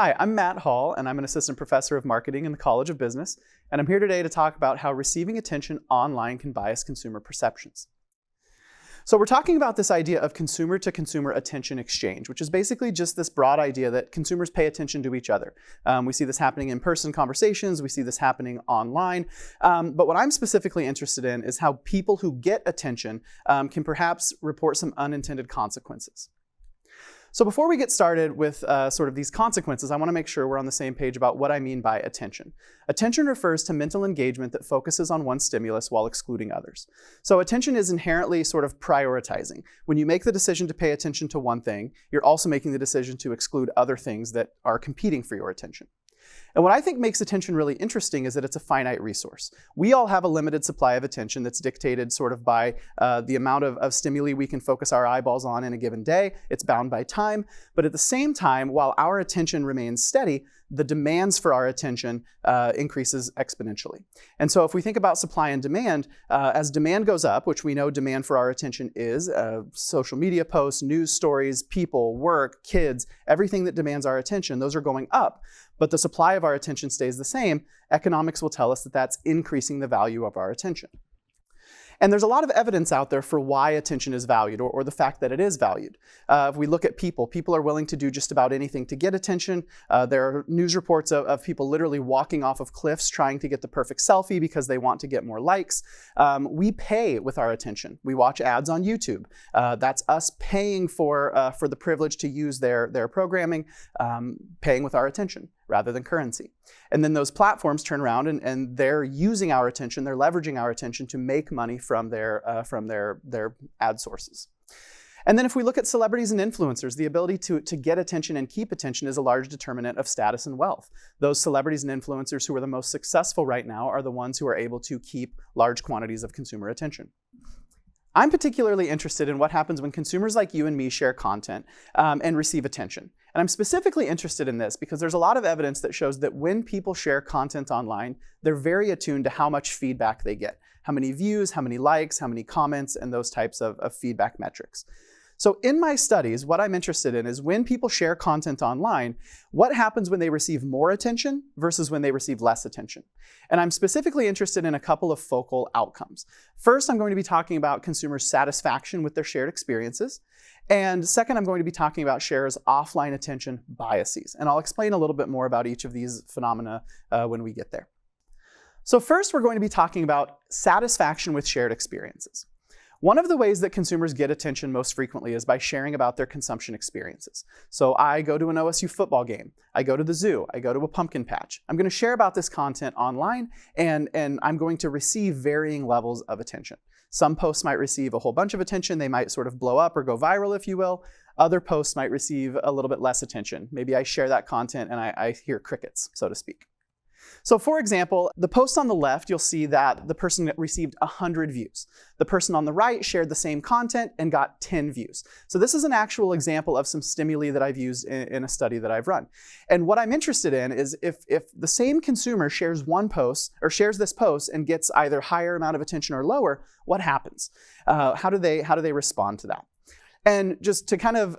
Hi, I'm Matt Hall, and I'm an assistant professor of marketing in the College of Business, and I'm here today to talk about how receiving attention online can bias consumer perceptions. So we're talking about this idea of consumer-to-consumer attention exchange, which is basically just this broad idea that consumers pay attention to each other. We see this happening in person conversations, we see this happening online, but what I'm specifically interested in is how people who get attention can perhaps report some unintended consequences. So before we get started with sort of these consequences, I want to make sure we're on the same page about what I mean by attention. Attention refers to mental engagement that focuses on one stimulus while excluding others. So attention is inherently sort of prioritizing. When you make the decision to pay attention to one thing, you're also making the decision to exclude other things that are competing for your attention. And what I think makes attention really interesting is that it's a finite resource. We all have a limited supply of attention that's dictated sort of by the amount of stimuli we can focus our eyeballs on in a given day. It's bound by time. But at the same time, while our attention remains steady, the demands for our attention increases exponentially. And so if we think about supply and demand, as demand goes up, which we know demand for our attention is, social media posts, news stories, people, work, kids, everything that demands our attention, those are going up. But the supply of our attention stays the same. Economics will tell us that that's increasing the value of our attention. And there's a lot of evidence out there for why attention is valued, or the fact that it is valued. If we look at people are willing to do just about anything to get attention. There are news reports of people literally walking off of cliffs trying to get the perfect selfie because they want to get more likes. We pay with our attention. We watch ads on YouTube. That's us paying for the privilege to use their programming, paying with our attention rather than currency. And then those platforms turn around and they're using our attention, they're leveraging our attention to make money from their ad sources. And then if we look at celebrities and influencers, the ability to get attention and keep attention is a large determinant of status and wealth. Those celebrities and influencers who are the most successful right now are the ones who are able to keep large quantities of consumer attention. I'm particularly interested in what happens when consumers like you and me share content and receive attention. And I'm specifically interested in this because there's a lot of evidence that shows that when people share content online, they're very attuned to how much feedback they get, how many views, how many likes, how many comments, and those types of feedback metrics. So in my studies, what I'm interested in is when people share content online, what happens when they receive more attention versus when they receive less attention. And I'm specifically interested in a couple of focal outcomes. First, I'm going to be talking about consumers' satisfaction with their shared experiences. And second, I'm going to be talking about sharers' offline attention biases. And I'll explain a little bit more about each of these phenomena when we get there. So first, we're going to be talking about satisfaction with shared experiences. One of the ways that consumers get attention most frequently is by sharing about their consumption experiences. So I go to an OSU football game, I go to the zoo, I go to a pumpkin patch. I'm going to share about this content online, and I'm going to receive varying levels of attention. Some posts might receive a whole bunch of attention. They might sort of blow up or go viral, if you will. Other posts might receive a little bit less attention. Maybe I share that content and I hear crickets, so to speak. So for example, the post on the left, you'll see that the person received 100 views. The person on the right shared the same content and got 10 views. So this is an actual example of some stimuli that I've used in a study that I've run. And what I'm interested in is if the same consumer shares one post or shares this post and gets either higher amount of attention or lower, what happens? How do they respond to that? And just to kind of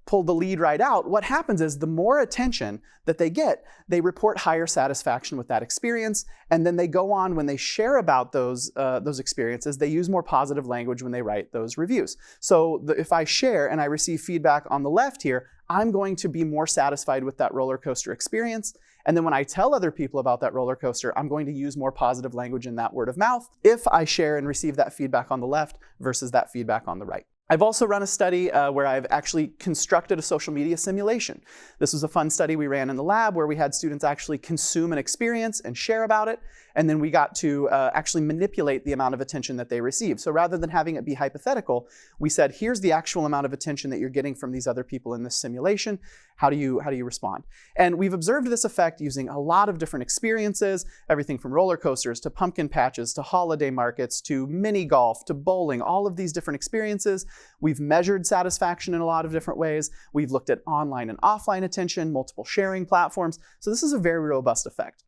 pull the lead right out, what happens is the more attention that they get, they report higher satisfaction with that experience. And then they go on, when they share about those experiences, they use more positive language when they write those reviews. So if I share and I receive feedback on the left here, I'm going to be more satisfied with that roller coaster experience. And then when I tell other people about that roller coaster, I'm going to use more positive language in that word of mouth if I share and receive that feedback on the left versus that feedback on the right. I've also run a study where I've actually constructed a social media simulation. This was a fun study we ran in the lab where we had students actually consume an experience and share about it. And then we got to actually manipulate the amount of attention that they receive. So rather than having it be hypothetical, we said, here's the actual amount of attention that you're getting from these other people in this simulation. How do you respond? And we've observed this effect using a lot of different experiences, everything from roller coasters to pumpkin patches to holiday markets to mini golf to bowling, all of these different experiences. We've measured satisfaction in a lot of different ways. We've looked at online and offline attention, multiple sharing platforms. So this is a very robust effect.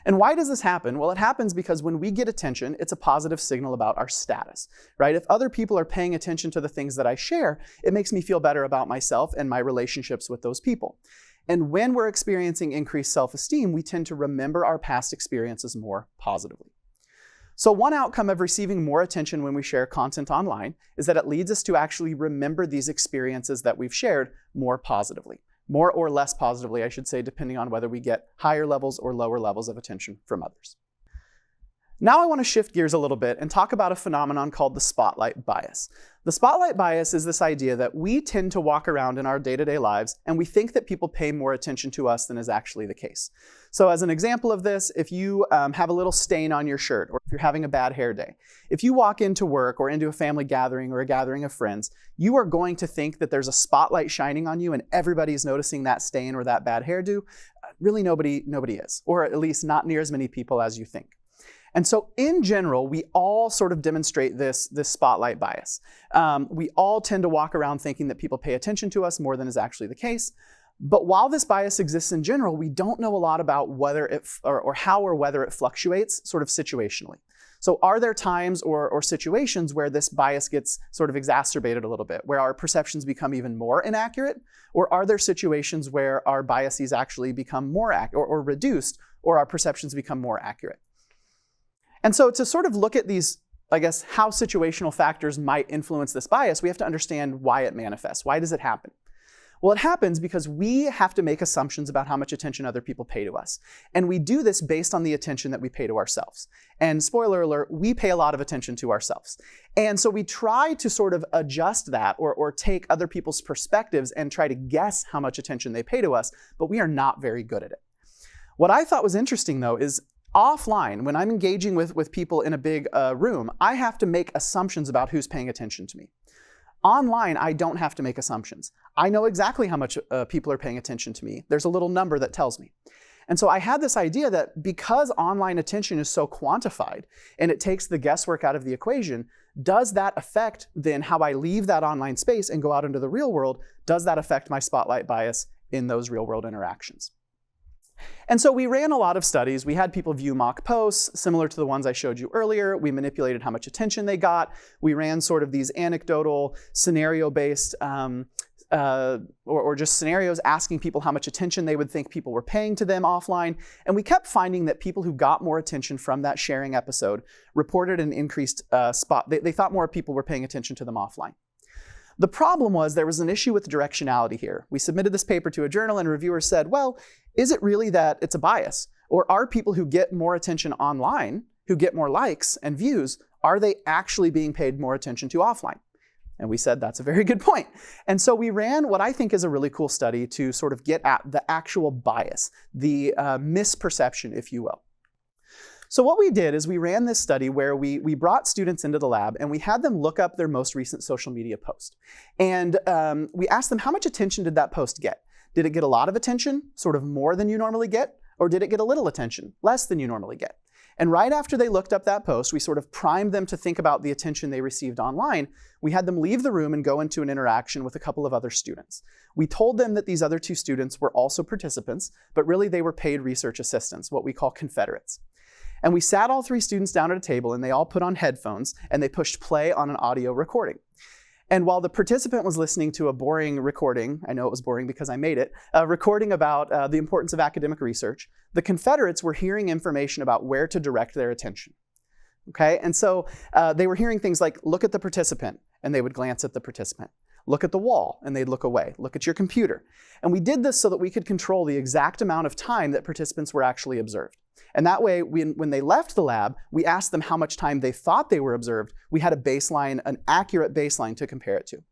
And why does this happen? Well, it happens because when we get attention, it's a positive signal about our status, right? If other people are paying attention to the things that I share, it makes me feel better about myself and my relationships with those people. And when we're experiencing increased self-esteem, we tend to remember our past experiences more positively. So one outcome of receiving more attention when we share content online is that it leads us to actually remember these experiences that we've shared more positively. More or less positively, I should say, depending on whether we get higher levels or lower levels of attention from others. Now I want to shift gears a little bit and talk about a phenomenon called the spotlight bias. The spotlight bias is this idea that we tend to walk around in our day-to-day lives and we think that people pay more attention to us than is actually the case. So as an example of this, if you have a little stain on your shirt, or if you're having a bad hair day, if you walk into work or into a family gathering or a gathering of friends, you are going to think that there's a spotlight shining on you and everybody's noticing that stain or that bad hairdo. Really nobody is, or at least not near as many people as you think. And so in general, we all sort of demonstrate this spotlight bias. We all tend to walk around thinking that people pay attention to us more than is actually the case. But while this bias exists in general, we don't know a lot about whether it, or how or whether it fluctuates sort of situationally. So are there times or situations where this bias gets sort of exacerbated a little bit, where our perceptions become even more inaccurate? Or are there situations where our biases actually become more accurate or reduced, or our perceptions become more accurate? And so to sort of look at these, I guess, how situational factors might influence this bias, we have to understand why it manifests. Why does it happen? Well, it happens because we have to make assumptions about how much attention other people pay to us. And we do this based on the attention that we pay to ourselves. And spoiler alert, we pay a lot of attention to ourselves. And so we try to sort of adjust that or take other people's perspectives and try to guess how much attention they pay to us, but we are not very good at it. What I thought was interesting, though, is offline, when I'm engaging with people in a big room, I have to make assumptions about who's paying attention to me. Online, I don't have to make assumptions. I know exactly how much people are paying attention to me. There's a little number that tells me. And so I had this idea that because online attention is so quantified and it takes the guesswork out of the equation, does that affect then how I leave that online space and go out into the real world? Does that affect my spotlight bias in those real world interactions? And so we ran a lot of studies. We had people view mock posts, similar to the ones I showed you earlier. We manipulated how much attention they got. We ran sort of these anecdotal, scenario-based, or just scenarios asking people how much attention they would think people were paying to them offline. And we kept finding that people who got more attention from that sharing episode reported an increased they thought more people were paying attention to them offline. The problem was there was an issue with directionality here. We submitted this paper to a journal and reviewers said, well, is it really that it's a bias? Or are people who get more attention online, who get more likes and views, are they actually being paid more attention to offline? And we said, that's a very good point. And so we ran what I think is a really cool study to sort of get at the actual bias, the misperception, if you will. So what we did is we ran this study where we brought students into the lab and we had them look up their most recent social media post. And we asked them, how much attention did that post get? Did it get a lot of attention, sort of more than you normally get? Or did it get a little attention, less than you normally get? And right after they looked up that post, we sort of primed them to think about the attention they received online. We had them leave the room and go into an interaction with a couple of other students. We told them that these other two students were also participants, but really they were paid research assistants, what we call confederates. And we sat all three students down at a table and they all put on headphones and they pushed play on an audio recording. And while the participant was listening to a boring recording, I know it was boring because I made it, a recording about the importance of academic research, the confederates were hearing information about where to direct their attention. Okay, and so they were hearing things like, look at the participant, and they would glance at the participant. Look at the wall, and they'd look away. Look at your computer. And we did this so that we could control the exact amount of time that participants were actually observed. And that way, when they left the lab, we asked them how much time they thought they were observed. We had a baseline, an accurate baseline to compare it to.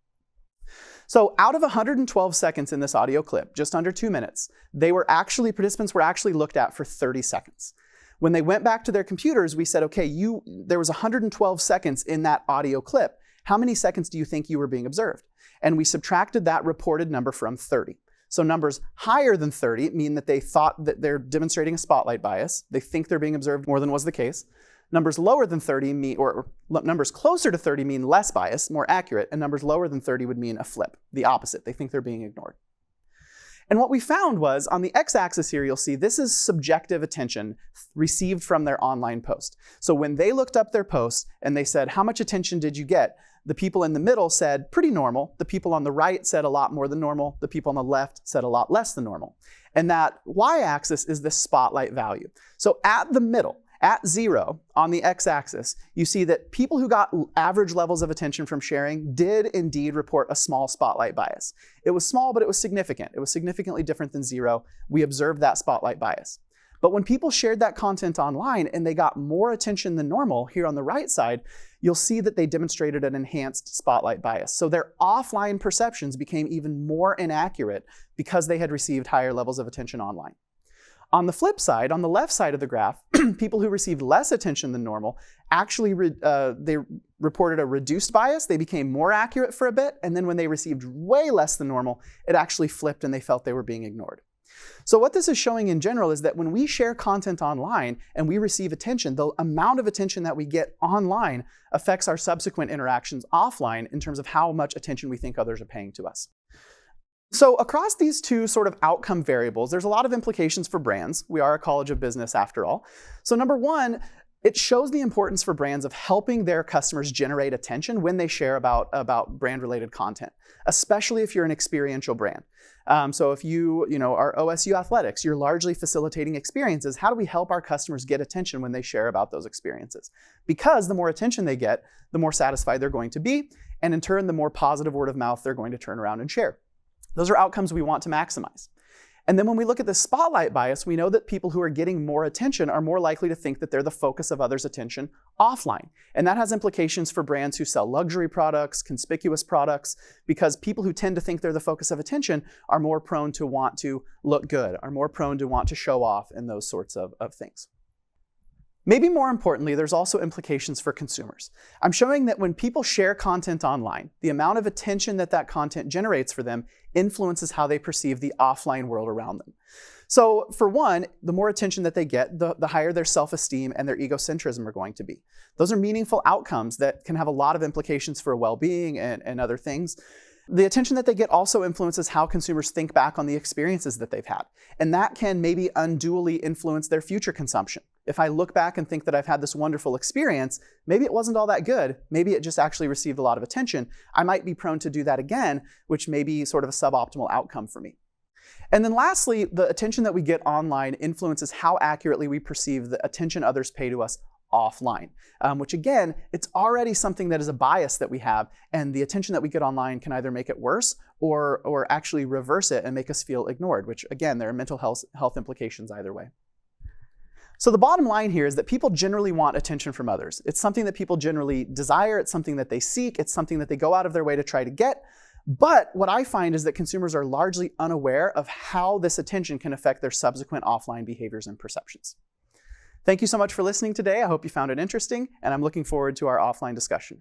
So out of 112 seconds in this audio clip, just under 2 minutes, participants were actually looked at for 30 seconds. When they went back to their computers, we said, okay, there was 112 seconds in that audio clip. How many seconds do you think you were being observed? And we subtracted that reported number from 30. So numbers higher than 30 mean that they thought that they're demonstrating a spotlight bias. They think they're being observed more than was the case. Numbers lower than 30 mean, or numbers closer to 30 mean less bias, more accurate, and numbers lower than 30 would mean a flip, the opposite. They think they're being ignored. And what we found was, on the x-axis here, you'll see this is subjective attention received from their online post. So when they looked up their post and they said, how much attention did you get? The people in the middle said pretty normal. The people on the right said a lot more than normal. The people on the left said a lot less than normal. And that y-axis is the spotlight value. So at the middle, at 0 on the x-axis, you see that people who got average levels of attention from sharing did indeed report a small spotlight bias. It was small, but it was significant. It was significantly different than 0. We observed that spotlight bias. But when people shared that content online and they got more attention than normal, here on the right side, you'll see that they demonstrated an enhanced spotlight bias. So their offline perceptions became even more inaccurate because they had received higher levels of attention online. On the flip side, on the left side of the graph, people who received less attention than normal actually they reported a reduced bias. They became more accurate for a bit, and then when they received way less than normal, it actually flipped and they felt they were being ignored. So what this is showing in general is that when we share content online and we receive attention, the amount of attention that we get online affects our subsequent interactions offline in terms of how much attention we think others are paying to us. So across these two sort of outcome variables, there's a lot of implications for brands. We are a college of business after all. So number one, it shows the importance for brands of helping their customers generate attention when they share about brand-related content, especially if you're an experiential brand. So if you are OSU Athletics, you're largely facilitating experiences. How do we help our customers get attention when they share about those experiences? Because the more attention they get, the more satisfied they're going to be, and in turn, the more positive word of mouth they're going to turn around and share. Those are outcomes we want to maximize. And then when we look at the spotlight bias, we know that people who are getting more attention are more likely to think that they're the focus of others' attention offline. And that has implications for brands who sell luxury products, conspicuous products, because people who tend to think they're the focus of attention are more prone to want to look good, are more prone to want to show off, and those sorts of things. Maybe more importantly, there's also implications for consumers. I'm showing that when people share content online, the amount of attention that that content generates for them influences how they perceive the offline world around them. So for one, the more attention that they get, the higher their self-esteem and their egocentrism are going to be. Those are meaningful outcomes that can have a lot of implications for well-being and other things. The attention that they get also influences how consumers think back on the experiences that they've had. And that can maybe unduly influence their future consumption. If I look back and think that I've had this wonderful experience, maybe it wasn't all that good, maybe it just actually received a lot of attention, I might be prone to do that again, which may be sort of a suboptimal outcome for me. And then lastly, the attention that we get online influences how accurately we perceive the attention others pay to us offline, which again, it's already something that is a bias that we have, and the attention that we get online can either make it worse or actually reverse it and make us feel ignored, which again, there are mental health implications either way. So the bottom line here is that people generally want attention from others. It's something that people generally desire, it's something that they seek, it's something that they go out of their way to try to get. But what I find is that consumers are largely unaware of how this attention can affect their subsequent offline behaviors and perceptions. Thank you so much for listening today. I hope you found it interesting, and I'm looking forward to our offline discussion.